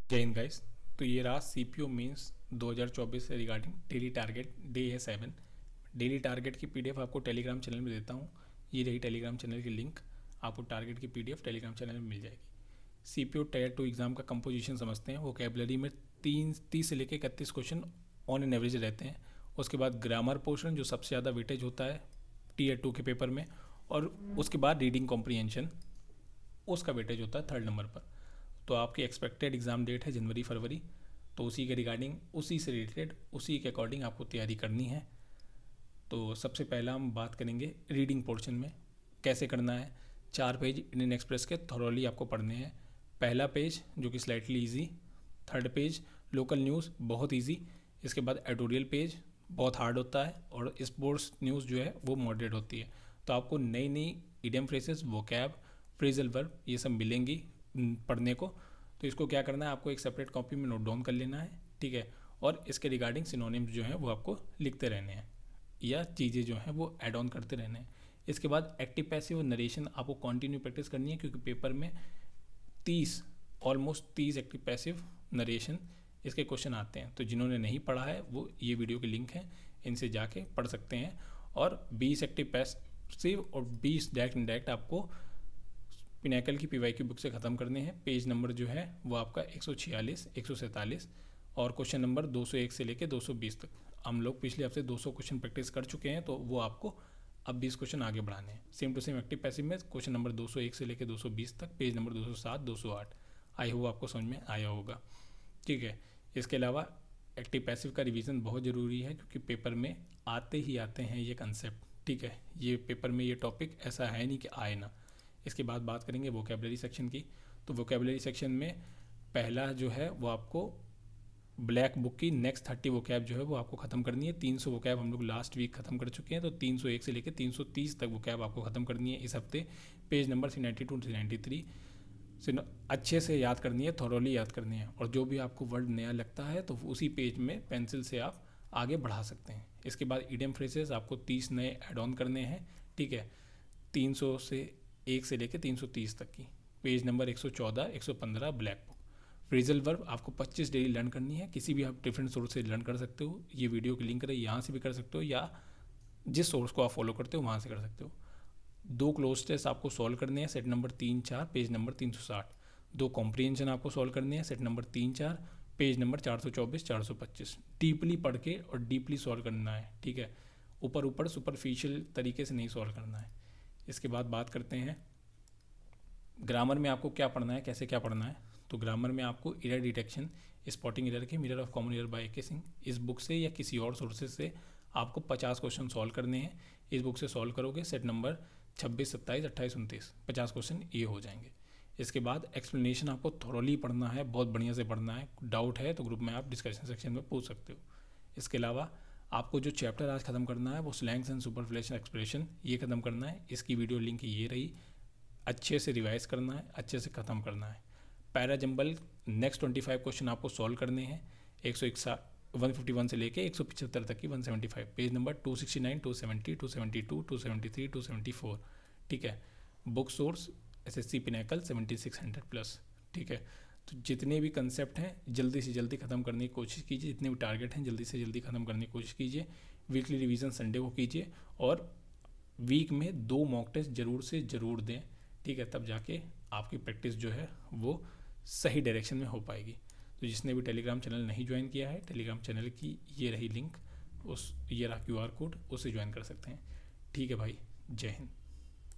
जय हिंद गाइस। तो ये रहा सीपीओ मेंस 2024 से रिगार्डिंग डेली टारगेट। डे है 7। डेली टारगेट की पीडीएफ आपको टेलीग्राम चैनल में देता हूँ। ये रही टेलीग्राम चैनल की लिंक। आपको टारगेट की पीडीएफ टेलीग्राम चैनल में मिल जाएगी। सीपीओ टायर 2 एग्जाम का कंपोजिशन समझते हैं। वोकैबुलरी में 30 से लेकर 31 क्वेश्चन ऑन एन एवरेज रहते हैं। उसके बाद ग्रामर पोर्शन जो सबसे ज़्यादा वेटेज होता है टीयर 2 के पेपर में, और उसके बाद रीडिंग कॉम्प्रीहेंशन उसका वेटेज होता है 3rd नंबर पर। तो आपकी एक्सपेक्टेड एग्ज़ाम डेट है जनवरी फरवरी। तो उसी के रिगार्डिंग, उसी से रिलेटेड, उसी के अकॉर्डिंग आपको तैयारी करनी है। तो सबसे पहला हम बात करेंगे रीडिंग पोर्शन में कैसे करना है। 4 पेज इंडियन एक्सप्रेस के थॉरोली आपको पढ़ने हैं। पहला पेज जो कि slightly easy, 3rd page local news बहुत ईजी, इसके बाद एडिटोरियल पेज बहुत हार्ड होता है, और स्पोर्ट्स न्यूज़ जो है वो मॉडरेट होती है। तो आपको नई नई idiom phrases, vocab, phrasal verb ये सब मिलेंगी पढ़ने को। तो इसको क्या करना है, आपको एक सेपरेट कॉपी में नोट डाउन कर लेना है, ठीक है। और इसके रिगार्डिंग सिनोनिम्स जो हैं वो आपको लिखते रहने हैं, या चीज़ें जो हैं वो ऐड ऑन करते रहने हैं। इसके बाद एक्टिव पैसिव और नरेशन आपको कंटिन्यू प्रैक्टिस करनी है, क्योंकि पेपर में 30 एक्टिव पैसिव नरेशन इसके क्वेश्चन आते हैं। तो जिन्होंने नहीं पढ़ा है वो ये वीडियो की लिंक है, इनसे जाके पढ़ सकते हैं। और 20 एक्टिव पैसिव और 20 डायरेक्ट इनडायरेक्ट आपको पिनैकल की पीवाई की बुक से ख़त्म करने हैं। पेज नंबर जो है वो आपका 146, 147, और क्वेश्चन नंबर 201 से लेकर 220 तक। हम लोग पिछले हफ्ते 200 क्वेश्चन प्रैक्टिस कर चुके हैं, तो वो आपको अब 20 क्वेश्चन आगे बढ़ाने हैं। Same to same active passive में क्वेश्चन नंबर 201 से लेकर 220 तक, पेज नंबर 207, 208। आई होप आपको समझ में आया होगा, ठीक है। इसके अलावा एक्टिव पैसिव का रिवीजन बहुत ज़रूरी है, क्योंकि पेपर में आते ही आते हैं ये कंसेप्ट, ठीक है। ये पेपर में ये टॉपिक ऐसा है नहीं कि आए ना। इसके बाद बात करेंगे वोकैबुलरी सेक्शन की। तो वोकैबुलरी सेक्शन में पहला जो है वो आपको ब्लैक बुक की नेक्स्ट 30 वोकैब जो है वो आपको ख़त्म करनी है। 300 वोकैब हम लोग लास्ट वीक ख़त्म कर चुके हैं, तो 301 से लेकर 330 तक वोकैब आपको ख़त्म करनी है इस हफ्ते। पेज नंबर 392 393 से अच्छे से याद करनी है, थॉरोली याद करनी है। और जो भी आपको वर्ड नया लगता है तो उसी पेज में पेंसिल से आप आगे बढ़ा सकते हैं। इसके बाद इडियम फ्रेजेस आपको 30 नए ऐड ऑन करने हैं, ठीक है। 300 से 1 से लेकर 330 तक की, page number 114, 115 black book. Phrasal verb आपको 25 डेली लर्न करनी है। किसी भी आप डिफरेंट सोर्स से लर्न कर सकते हो। ये वीडियो की लिंक रही, यहाँ से भी कर सकते हो, या जिस सोर्स को आप फॉलो करते हो वहाँ से कर सकते हो। 2 क्लोज टेस्ट आपको सॉल्व करने हैं, set number 3-4, page number 360। 2 comprehension आपको सॉल्व करने हैं, set number 3-4, page number 424, 425। Deeply पढ़ के और डीपली सॉल्व करना है, ठीक है। ऊपर ऊपर सुपरफिशियल तरीके से नहीं सॉल्व करना है। इसके बाद बात करते हैं ग्रामर में आपको क्या पढ़ना है, कैसे क्या पढ़ना है। तो ग्रामर में आपको एरर डिटेक्शन, स्पॉटिंग एरर के mirror of common error by A K Singh, इस बुक से या किसी और सोर्सेज से आपको 50 क्वेश्चन सॉल्व करने हैं। इस बुक से सॉल्व करोगे, सेट नंबर 26, 27, 28, 29, 50 क्वेश्चन ये हो जाएंगे। इसके बाद एक्सप्लेनेशन आपको थॉरोली पढ़ना है, बहुत बढ़िया से पढ़ना है। डाउट है तो ग्रुप में आप डिस्कशन सेक्शन में पूछ सकते हो। इसके अलावा आपको जो चैप्टर आज खत्म करना है वो स्लैंग्स एंड सुपरफ्लेशन एक्सप्रेशन, ये खत्म करना है। इसकी वीडियो लिंक ये रही। अच्छे से रिवाइज करना है, अच्छे से ख़त्म करना है। पैरा जंबल नेक्स्ट 25 क्वेश्चन आपको सॉल्व करने हैं। 151 से लेके 175 तक की 175, पेज नंबर 269, 270, 272, 273, 274, ठीक है। Book source SSC pinnacle 7600 plus, ठीक है। तो जितने भी कंसेप्ट हैं जल्दी से जल्दी ख़त्म करने की कोशिश कीजिए। जितने भी टारगेट हैं जल्दी से जल्दी ख़त्म करने की कोशिश कीजिए। वीकली रिवीजन संडे को कीजिए, और वीक में 2 मॉक टेस्ट ज़रूर से ज़रूर दें, ठीक है। तब जाके आपकी प्रैक्टिस जो है वो सही डायरेक्शन में हो पाएगी। तो जिसने भी टेलीग्राम चैनल नहीं ज्वाइन किया है, टेलीग्राम चैनल की ये रही लिंक, ये रहा QR कोड, उससे ज्वाइन कर सकते हैं, ठीक है भाई। जय हिंद।